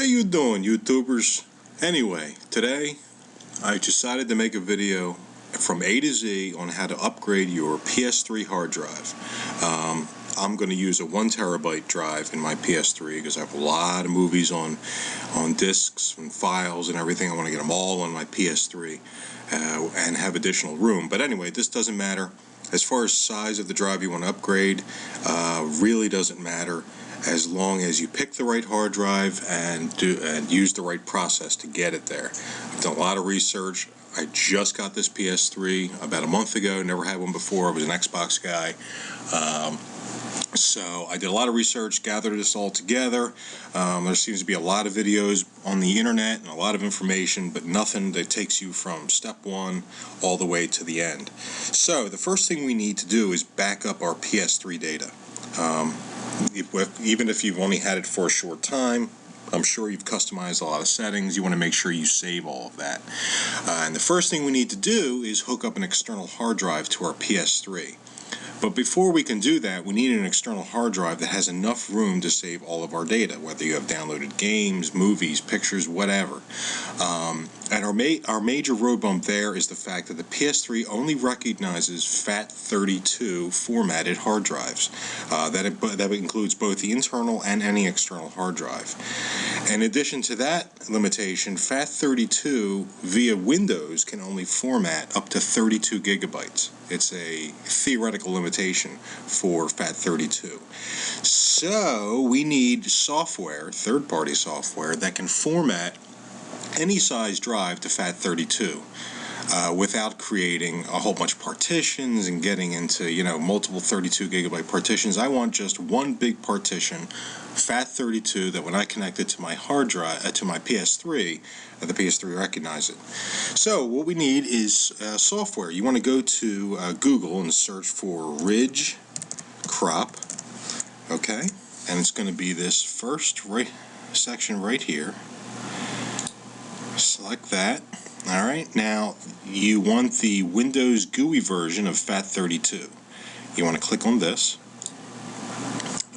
How you doing, YouTubers? Anyway, today I decided to make a video from A to Z on how to upgrade your PS3 hard drive. I'm going to use a 1 terabyte drive in my PS3 because I have a lot of movies on discs and files and everything. I want to get them all on my PS3 and have additional room. But anyway, this doesn't matter. As far as size of the drive you want to upgrade, really doesn't matter, as long as you pick the right hard drive and use the right process to get it there. I've done a lot of research. I just got this PS3 about a month ago. Never had one before. I was an Xbox guy. So I did a lot of research, gathered this all together. There seems to be a lot of videos on the internet and a lot of information, but nothing that takes you from step one all the way to the end. So the first thing we need to do is back up our PS3 data. Even if you've only had it for a short time, I'm sure you've customized a lot of settings. You want to make sure you save all of that. And the first thing we need to do is hook up an external hard drive to our PS3. But before we can do that, we need an external hard drive that has enough room to save all of our data, whether you have downloaded games, movies, pictures, whatever. And our major road bump there is the fact that the PS3 only recognizes FAT32 formatted hard drives. That includes both the internal and any external hard drive. In addition to that limitation, FAT32 via Windows can only format up to 32 gigabytes. It's a theoretical limitation for FAT32. So we need software, third-party software, that can format any size drive to FAT32 without creating a whole bunch of partitions and getting into, multiple 32 gigabyte partitions. I want just one big partition, FAT32, that when I connect it to my hard drive, to my PS3, the PS3 recognizes it. So what we need is software. You want to go to Google and search for Ridge Crop, okay? And it's going to be this first section right here. Select that. All right, now you want the Windows GUI version of FAT32. You want to click on this.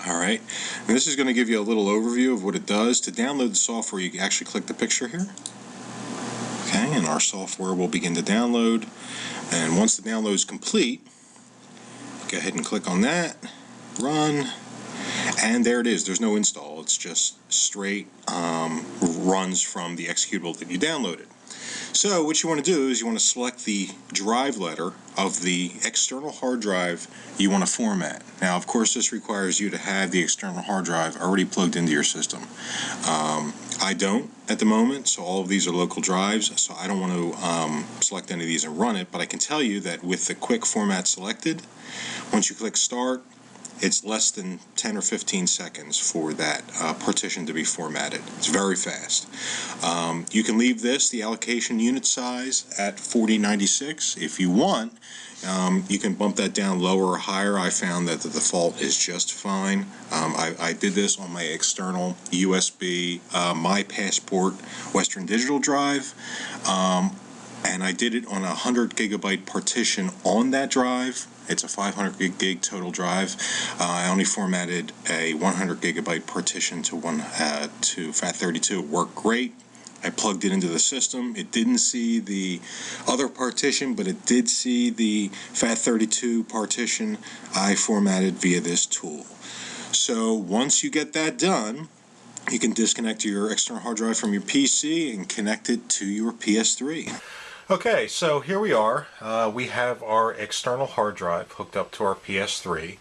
All right, and this is going to give you a little overview of what it does. To download the software, you actually click the picture here. Okay, and our software will begin to download. And once the download is complete, go ahead and click on that, run, and there it is. There's no install. It's just straight runs from the executable that you downloaded. So what you want to do is you want to select the drive letter of the external hard drive you want to format. Now, of course, this requires you to have the external hard drive already plugged into your system. I don't at the moment, so all of these are local drives, so I don't want to select any of these and run it, but I can tell you that with the quick format selected, once you click start, it's less than 10 or 15 seconds for that partition to be formatted. It's very fast. You can leave the allocation unit size at 4096. If you want, you can bump that down lower or higher. I found that the default is just fine. I did this on my external USB, My Passport Western Digital drive. And I did it on a 100 gigabyte partition on that drive. It's a 500 gig total drive. I only formatted a 100 gigabyte partition to FAT32. It worked great. I plugged it into the system. It didn't see the other partition, but it did see the FAT32 partition I formatted via this tool. So once you get that done, you can disconnect your external hard drive from your PC and connect it to your PS3. Okay, so here we are. We have our external hard drive hooked up to our PS3.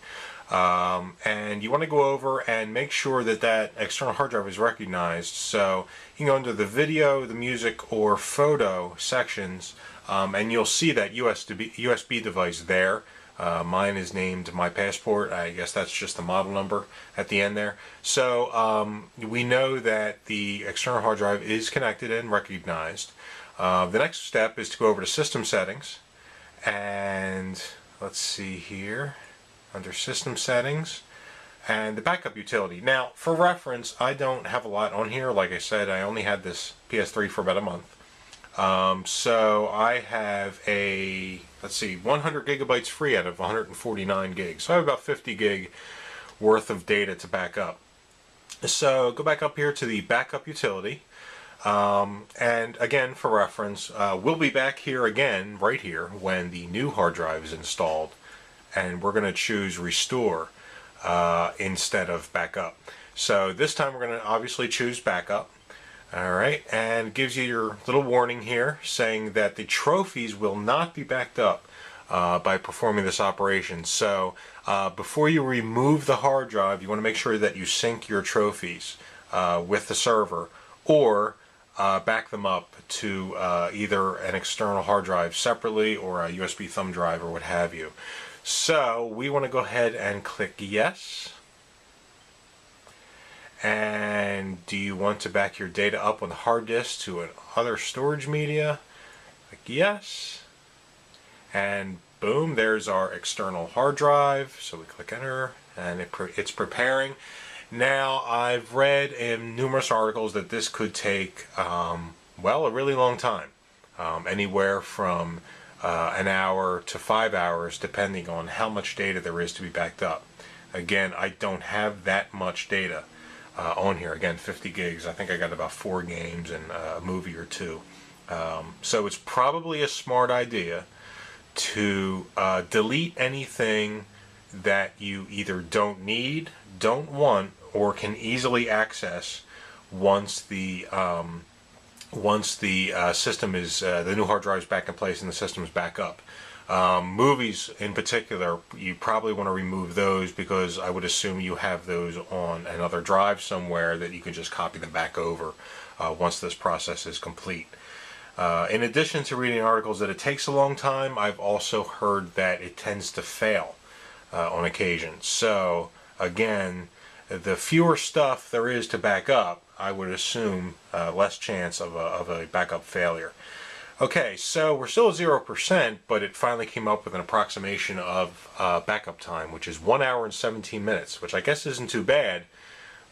And you want to go over and make sure that that external hard drive is recognized. So you can go into the video, the music, or photo sections, and you'll see that USB device there. Mine is named My Passport. I guess that's just the model number at the end there. So we know that the external hard drive is connected and recognized. The next step is to go over to System Settings, and let's see here, under System Settings, and the backup utility. Now, for reference, I don't have a lot on here. Like I said, I only had this PS3 for about a month. So I have 100 gigabytes free out of 149 gigs. So I have about 50 gig worth of data to back up. So go back up here to the backup utility. And again, for reference, we'll be back here again, right here, when the new hard drive is installed, and we're going to choose restore instead of backup. So this time we're going to obviously choose backup. Alright, and gives you your little warning here saying that the trophies will not be backed up by performing this operation. So before you remove the hard drive, you want to make sure that you sync your trophies with the server, or back them up to either an external hard drive separately or a USB thumb drive or what have you. So we want to go ahead and click yes. And do you want to back your data up on the hard disk to another storage media? Click yes. And boom, there's our external hard drive. So we click enter, and it's preparing. Now, I've read in numerous articles that this could take, well, a really long time. Anywhere from an hour to 5 hours, depending on how much data there is to be backed up. Again, I don't have that much data on here. Again, 50 gigs. I think I got about 4 games and a movie or 2. So it's probably a smart idea to delete anything that you either don't need, don't want, or can easily access once the system is the new hard drive is back in place and the system is back up. Movies in particular, you probably want to remove those, because I would assume you have those on another drive somewhere that you can just copy them back over once this process is complete. In addition to reading articles that it takes a long time, I've also heard that it tends to fail on occasion. So again, the fewer stuff there is to back up, I would assume less chance of a backup failure. Okay, so we're still at 0%, but it finally came up with an approximation of backup time, which is 1 hour and 17 minutes, which I guess isn't too bad.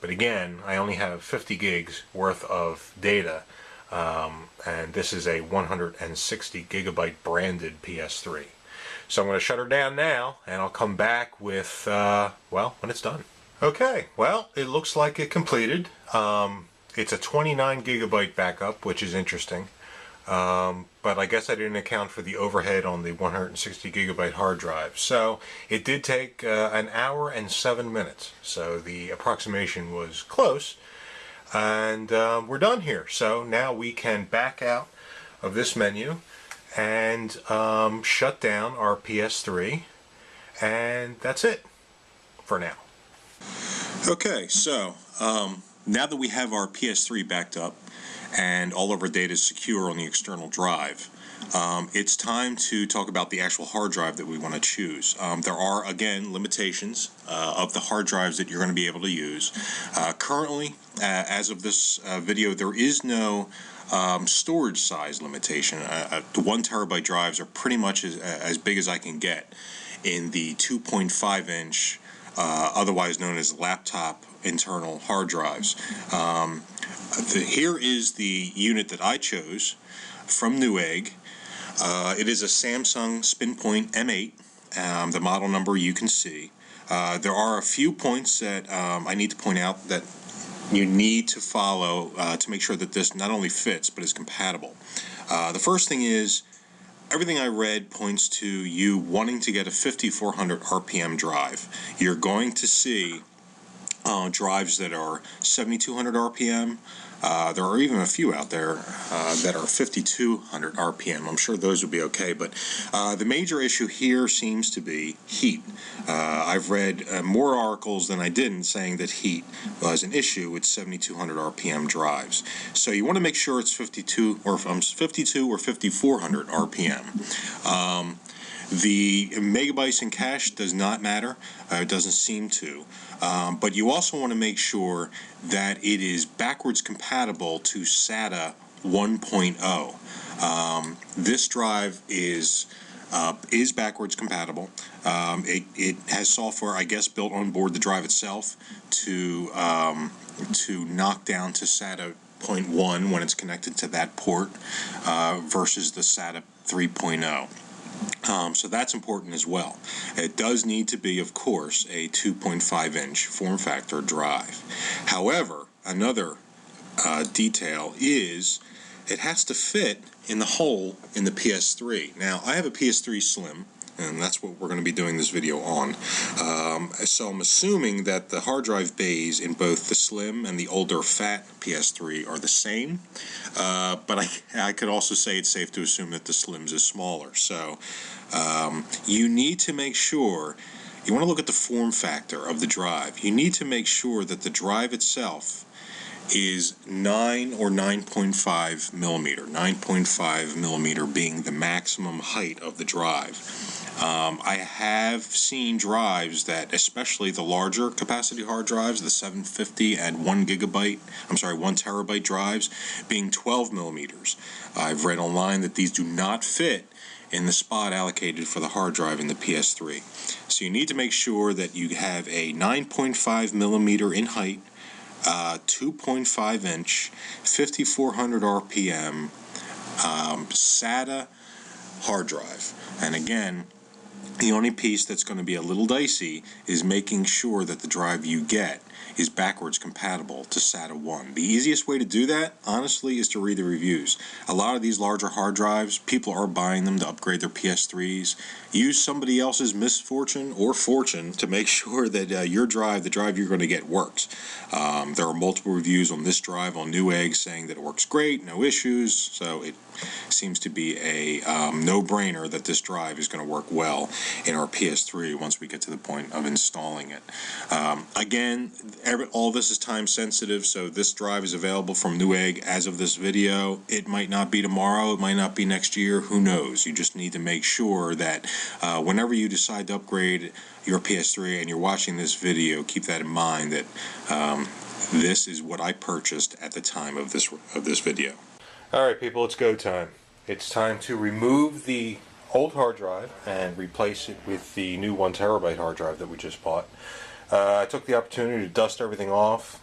But again, I only have 50 gigs worth of data, and this is a 160 gigabyte branded PS3. So I'm going to shut her down now, and I'll come back with, well, when it's done. Okay, well, it looks like it completed. It's a 29 gigabyte backup, which is interesting. But I guess I didn't account for the overhead on the 160 gigabyte hard drive. So it did take an hour and 7 minutes. So the approximation was close. And we're done here. So now we can back out of this menu and shut down our PS3. And that's it for now. Okay, so now that we have our PS3 backed up and all of our data is secure on the external drive, it's time to talk about the actual hard drive that we want to choose. There are, again, limitations of the hard drives that you're going to be able to use. Currently, as of this video, there is no storage size limitation. The 1 terabyte drives are pretty much as big as I can get in the 2.5 inch, otherwise known as laptop internal hard drives. Here is the unit that I chose from Newegg. It is a Samsung SpinPoint M8. The model number you can see. There are a few points that I need to point out that you need to follow to make sure that this not only fits but is compatible. The first thing is, everything I read points to you wanting to get a 5400 RPM drive. You're going to see drives that are 7200 RPM. There are even a few out there that are 5200 RPM. I'm sure those would be okay, but the major issue here seems to be heat. I've read more articles than I didn't saying that heat was an issue with 7200 RPM drives. So you want to make sure it's 52 or 5400 RPM. The megabytes in cache does not matter. It doesn't seem to. But you also want to make sure that it is backwards compatible to SATA 1.0. This drive is backwards compatible. It has software, I guess, built on board the drive itself to knock down to SATA 0.1 when it's connected to that port versus the SATA 3.0. So that's important as well. It does need to be, of course, a 2.5-inch form factor drive. However, another detail is it has to fit in the hole in the PS3. Now, I have a PS3 Slim, and that's what we're going to be doing this video on. So I'm assuming that the hard drive bays in both the Slim and the older fat PS3 are the same, but I could also say it's safe to assume that the Slim's is smaller. So you need to make sure, you want to look at the form factor of the drive. You need to make sure that the drive itself is 9 or 9.5 millimeter, 9.5 millimeter being the maximum height of the drive. I have seen drives that, especially the larger capacity hard drives, the 750 and 1 terabyte drives, being 12 millimeters. I've read online that these do not fit in the spot allocated for the hard drive in the PS3. So you need to make sure that you have a 9.5 millimeter in height, 2.5 inch, 5400 RPM SATA hard drive. And again, the only piece that's going to be a little dicey is making sure that the drive you get is backwards compatible to SATA 1. The easiest way to do that, honestly, is to read the reviews. A lot of these larger hard drives, people are buying them to upgrade their PS3s. Use somebody else's misfortune or fortune to make sure that your drive, the drive you're going to get, works. There are multiple reviews on this drive on Newegg saying that it works great, no issues, so it seems to be a no-brainer that this drive is going to work well in our PS3 once we get to the point of installing it. Again, all this is time sensitive, so this drive is available from Newegg as of this video. It might not be tomorrow, it might not be next year, who knows. You just need to make sure that whenever you decide to upgrade your PS3 and you're watching this video, keep that in mind that this is what I purchased at the time of this video. Alright people, it's go time. It's time to remove the old hard drive and replace it with the new 1 terabyte hard drive that we just bought. I took the opportunity to dust everything off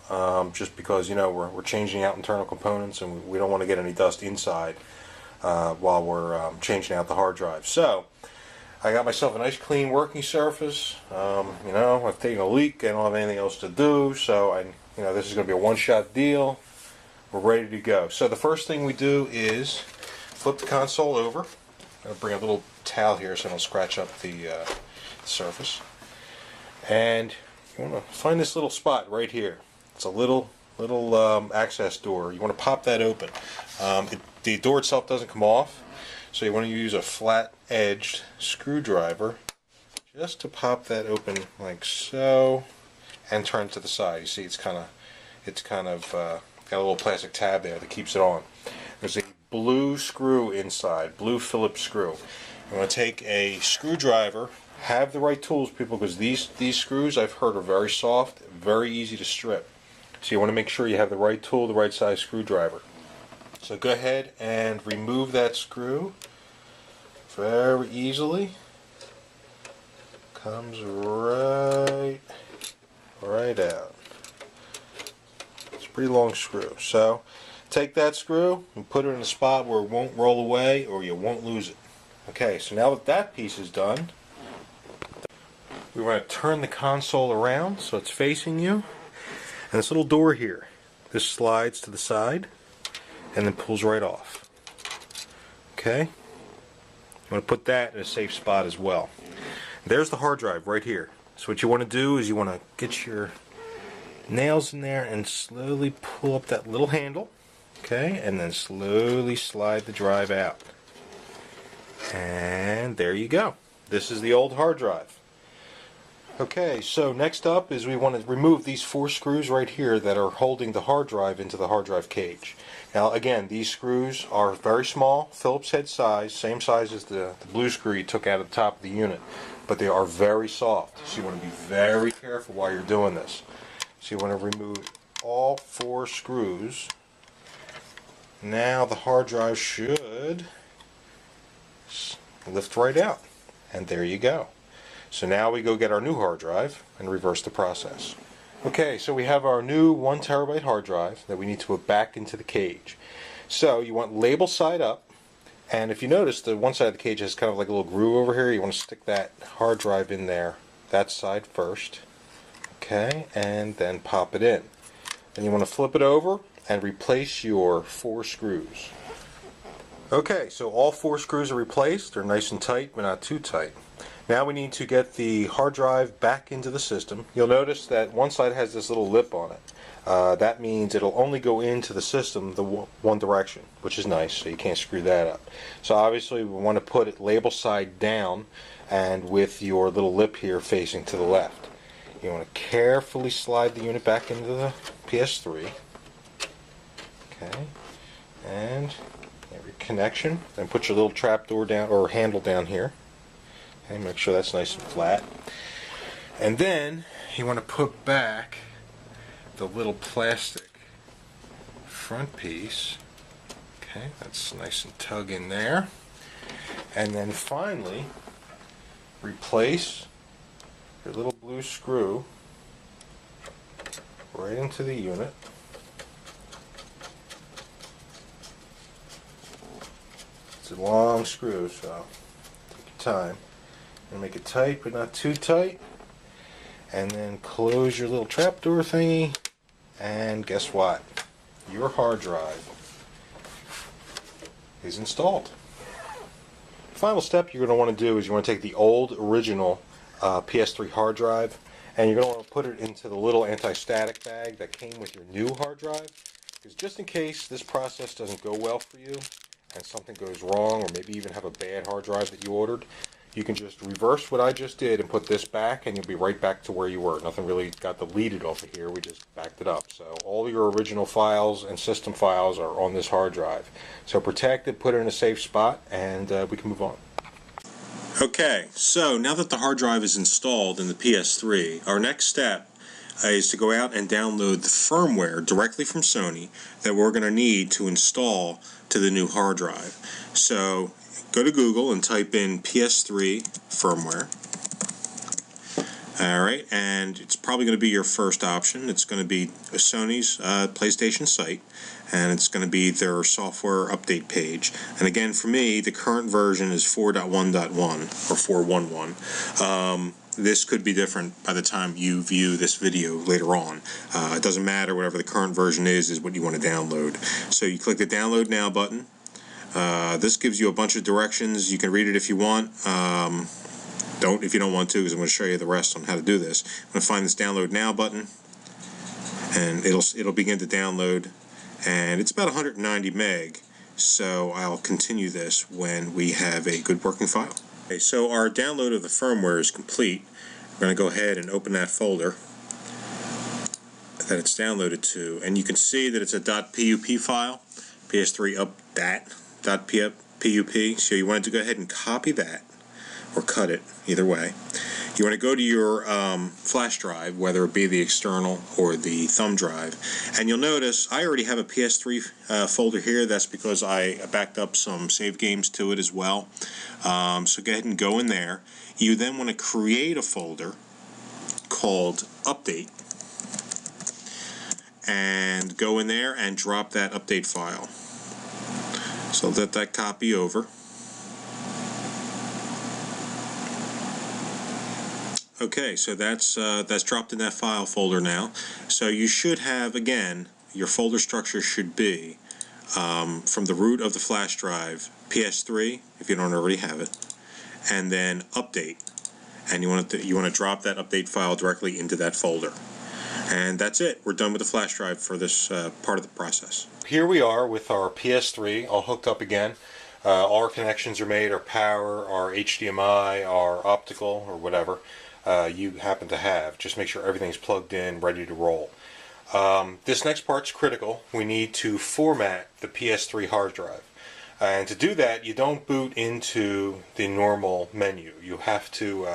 just because, you know, we're changing out internal components and we don't want to get any dust inside while we're changing out the hard drive. So I got myself a nice clean working surface. You know, I've taken a leak, I don't have anything else to do, so this is going to be a one-shot deal. We're ready to go. So the first thing we do is flip the console over. I'm going to bring a little towel here so I don't scratch up the surface. And you want to find this little spot right here. It's a little access door. You want to pop that open. The door itself doesn't come off, so you want to use a flat-edged screwdriver just to pop that open like so, and turn to the side. You see, it's kind of got a little plastic tab there that keeps it on. There's a blue screw inside, blue Phillips screw. You want to take a screwdriver. Have the right tools, people, because these screws, I've heard, are very soft, very easy to strip. So you want to make sure you have the right tool, the right size screwdriver. So go ahead and remove that screw very easily. Comes right out. It's a pretty long screw. So take that screw and put it in a spot where it won't roll away or you won't lose it. Okay, so now that that piece is done, we want to turn the console around so it's facing you. And this little door here, this slides to the side and then pulls right off. Okay? You want to put that in a safe spot as well. There's the hard drive right here. So what you want to do is you want to get your nails in there and slowly pull up that little handle. Okay? And then slowly slide the drive out. And there you go. This is the old hard drive. Okay, so next up is we want to remove these 4 screws right here that are holding the hard drive into the hard drive cage. Now again, these screws are very small, Phillips head size, same size as the blue screw you took out of the top of the unit, but they are very soft, so you want to be very careful while you're doing this. So you want to remove all 4 screws. Now the hard drive should lift right out, and there you go. So now we go get our new hard drive and reverse the process. Okay, so we have our new 1 terabyte hard drive that we need to put back into the cage. So you want label side up, And if you notice, the one side of the cage has kind of like a little groove over here. You want to stick that hard drive in there, that side first. Okay, and then pop it in. Then you want to flip it over and replace your 4 screws. Okay, so all 4 screws are replaced. They're nice and tight, but not too tight. Now we need to get the hard drive back into the system. You'll notice that one side has this little lip on it. That means it'll only go into the system the one direction, which is nice, so you can't screw that up. So obviously we want to put it label side down and with your little lip here facing to the left. You want to carefully slide the unit back into the PS3. Okay, and every connection. Then put your little trapdoor down or handle down here. Okay, make sure that's nice and flat. And then you want to put back the little plastic front piece. Okay, that's nice and tug in there. And then finally, replace your little blue screw right into the unit. It's a long screw, so take your time. And make it tight, but not too tight. And then close your little trapdoor thingy. And guess what? Your hard drive is installed. The final step you're going to want to do is you want to take the old original PS3 hard drive and you're going to want to put it into the little anti-static bag that came with your new hard drive, because just in case this process doesn't go well for you and something goes wrong, or maybe even have a bad hard drive that you ordered, you can just reverse what I just did and put this back and you'll be right back to where you were. Nothing really got deleted off of here, we just backed it up. So all your original files and system files are on this hard drive. So protect it, put it in a safe spot, and we can move on. Okay, so now that the hard drive is installed in the PS3, our next step is to go out and download the firmware directly from Sony that we're going to need to install to the new hard drive. So go to Google and type in PS3 firmware. Alright, and it's probably going to be your first option. It's going to be Sony's PlayStation site, and it's going to be their software update page. And again, for me, the current version is 4.1.1 or 4.1.1. This could be different by the time you view this video later on. It doesn't matter, whatever the current version is what you want to download. So you click the Download Now button. This gives you a bunch of directions. You can read it if you want. Don't if you don't want to, because I'm going to show you the rest on how to do this. I'm going to find this Download Now button, and it'll begin to download. And it's about 190 meg, so I'll continue this when we have a good working file. Okay, so our download of the firmware is complete. I'm going to go ahead and open that folder that it's downloaded to, and you can see that it's a .pup file. PS3 up that .pup. So you want to go ahead and copy that, or cut it, either way. You want to go to your flash drive, whether it be the external or the thumb drive, and you'll notice I already have a PS3 folder here. That's because I backed up some save games to it as well. So go ahead and go in there. You then want to create a folder called Update, and go in there and drop that update file. So let that copy over. Okay, so that's dropped in that file folder now. So you should have, again, your folder structure should be from the root of the flash drive, PS3, if you don't already have it, and then Update. And you want to drop that update file directly into that folder. And that's it. We're done with the flash drive for this part of the process. Here we are with our PS3 all hooked up again. All our connections are made, our power, our HDMI, our optical, or whatever you happen to have. Just make sure everything's plugged in, ready to roll. This next part's critical. We need to format the PS3 hard drive. And to do that, you don't boot into the normal menu. You have to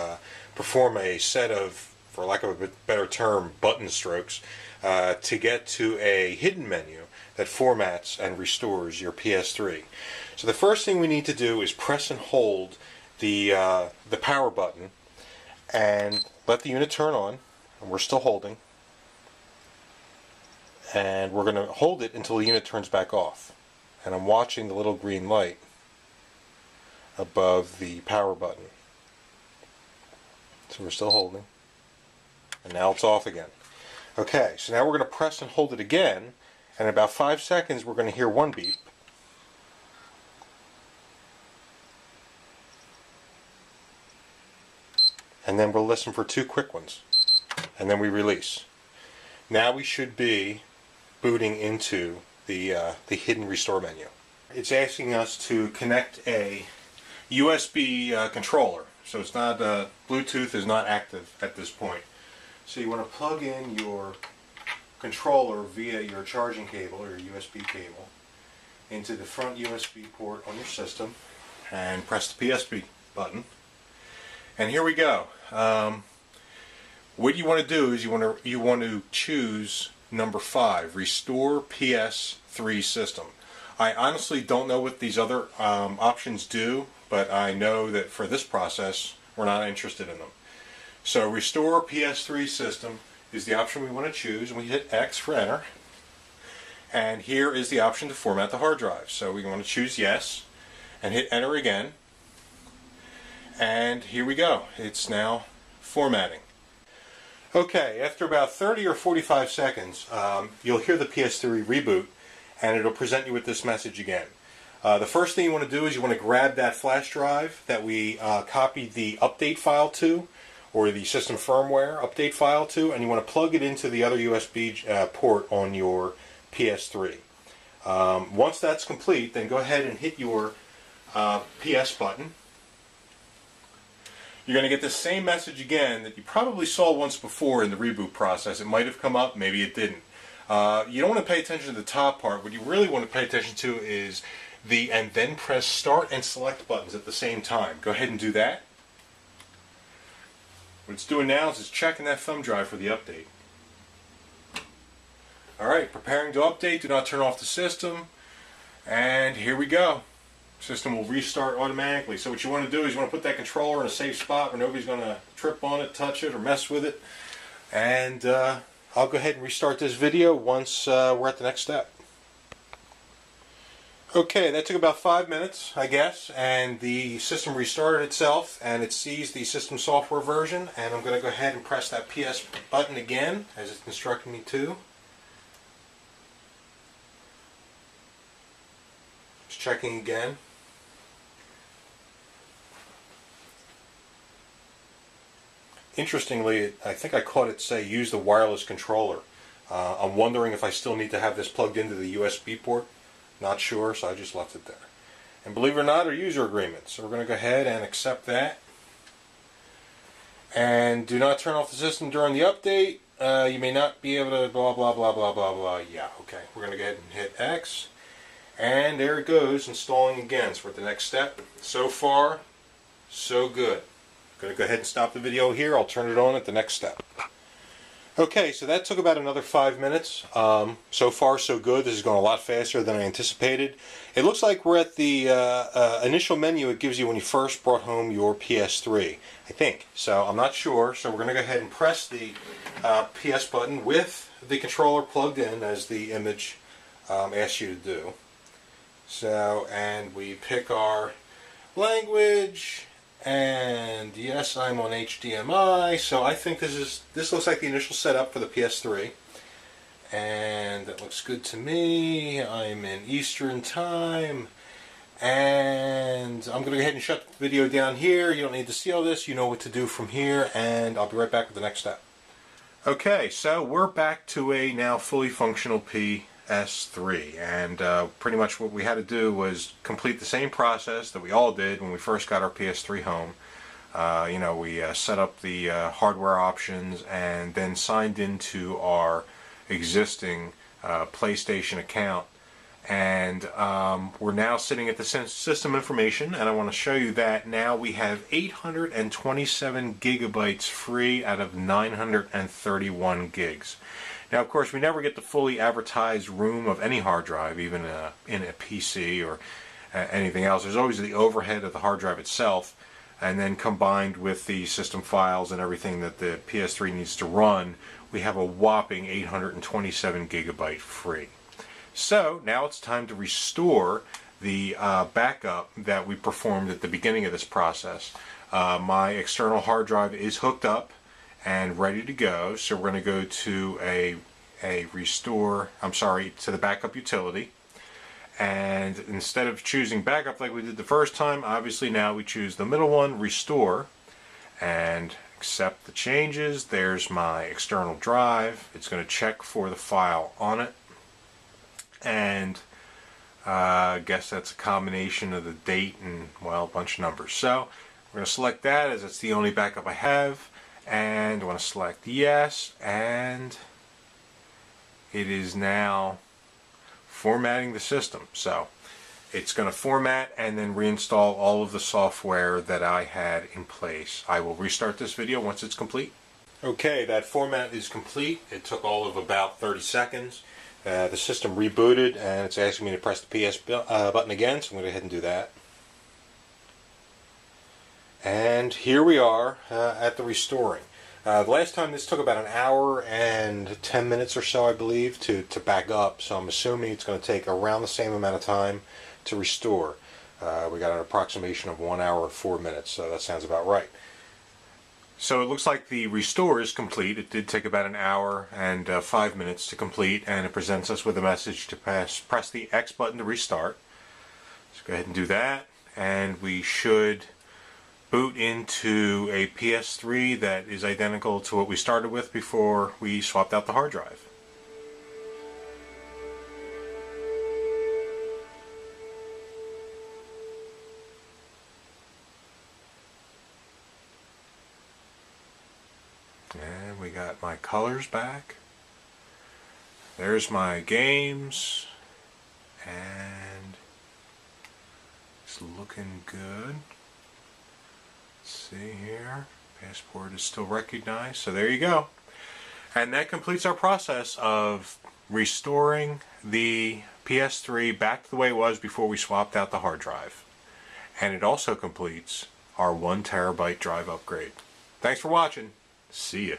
perform a set of, for lack of a better term, button strokes to get to a hidden menu that formats and restores your PS3. So the first thing we need to do is press and hold the power button and let the unit turn on, and we're still holding, and we're going to hold it until the unit turns back off. And I'm watching the little green light above the power button. So we're still holding. And now it's off again. Okay, so now we're going to press and hold it again, and in about 5 seconds we're going to hear one beep. And then we'll listen for 2 quick ones. And then we release. Now we should be booting into the hidden restore menu. It's asking us to connect a USB controller. So it's not, Bluetooth is not active at this point. So you want to plug in your controller via your charging cable or your USB cable into the front USB port on your system and press the PSP button. And here we go. What you want to do is you want to choose number 5, Restore PS3 System. I honestly don't know what these other options do, but I know that for this process we're not interested in them. So Restore PS3 System is the option we want to choose, and we hit X for enter. And here is the option to format the hard drive. So we want to choose yes and hit enter again. And here we go. It's now formatting. Okay, after about 30 or 45 seconds, you'll hear the PS3 reboot, and it'll present you with this message again. The first thing you want to do is you want to grab that flash drive that we copied the update file to, or the system firmware update file to, and you want to plug it into the other USB port on your PS3. Once that's complete, then go ahead and hit your PS button. You're going to get the same message again that you probably saw once before in the reboot process. It might have come up, maybe it didn't. You don't want to pay attention to the top part. What you really want to pay attention to is the and then press start and select buttons at the same time. Go ahead and do that. What it's doing now is it's checking that thumb drive for the update. Alright, preparing to update. Do not turn off the system. And here we go. System will restart automatically. So what you want to do is you want to put that controller in a safe spot where nobody's going to trip on it, touch it, or mess with it. And I'll go ahead and restart this video once we're at the next step. Okay, that took about 5 minutes, I guess, and the system restarted itself, and it sees the system software version, and I'm going to go ahead and press that PS button again, as it's instructing me to. Just checking again. Interestingly, I think I caught it say use the wireless controller. I'm wondering if I still need to have this plugged into the USB port. Not sure, so I just left it there. And believe it or not, they're user agreements. So we're going to go ahead and accept that. And do not turn off the system during the update. You may not be able to blah, blah, blah, blah, blah, blah. Yeah, okay. We're going to go ahead and hit X. And there it goes, installing again. So we're at the next step. So far, so good. I'm going to go ahead and stop the video here. I'll turn it on at the next step. Okay, so that took about another 5 minutes. So far, so good. This is going a lot faster than I anticipated. It looks like we're at the initial menu it gives you when you first brought home your PS3, I think. So I'm not sure. So we're going to go ahead and press the PS button with the controller plugged in, as the image asks you to do. So, and we pick our language. And yes, I'm on HDMI, so I think this looks like the initial setup for the PS3. And that looks good to me. I'm in Eastern Time. And I'm going to go ahead and shut the video down here. You don't need to see all this. You know what to do from here, and I'll be right back with the next step. Okay, so we're back to a now fully functional PS3, and pretty much what we had to do was complete the same process that we all did when we first got our PS3 home. You know, we set up the hardware options and then signed into our existing PlayStation account, and we're now sitting at the system information, and I want to show you that now we have 827 gigabytes free out of 931 gigs. Now, of course, we never get the fully advertised room of any hard drive, even in a PC or anything else. There's always the overhead of the hard drive itself, and then combined with the system files and everything that the PS3 needs to run, we have a whopping 827 gigabyte free. So now it's time to restore the backup that we performed at the beginning of this process. My external hard drive is hooked up and ready to go, so we're going to go to to the backup utility, and instead of choosing backup like we did the first time, obviously now we choose the middle one, restore, and accept the changes. There's my external drive. It's going to check for the file on it, and I guess that's a combination of the date and, well, a bunch of numbers. So we're going to select that as it's the only backup I have, and I want to select yes, and it is now formatting the system. So it's going to format and then reinstall all of the software that I had in place. I will restart this video once it's complete. Okay, that format is complete. It took all of about 30 seconds. The system rebooted and it's asking me to press the PS button again, so I'm going to go ahead and do that. And here we are at the restoring. The last time this took about an hour and 10 minutes or so, I believe, to back up, so I'm assuming it's going to take around the same amount of time to restore. We got an approximation of 1 hour and 4 minutes, so that sounds about right. So it looks like the restore is complete. It did take about an hour and 5 minutes to complete, and it presents us with a message to press the X button to restart. Let's go ahead and do that, and we should boot into a PS3 that is identical to what we started with before we swapped out the hard drive. And we got my colors back. There's my games, and it's looking good. See here, passport is still recognized, so there you go. And that completes our process of restoring the PS3 back to the way it was before we swapped out the hard drive. And it also completes our 1 terabyte drive upgrade. Thanks for watching. See ya.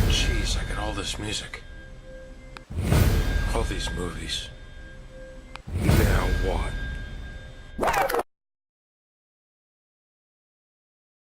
Jeez, I got all this music. All these movies. Now what?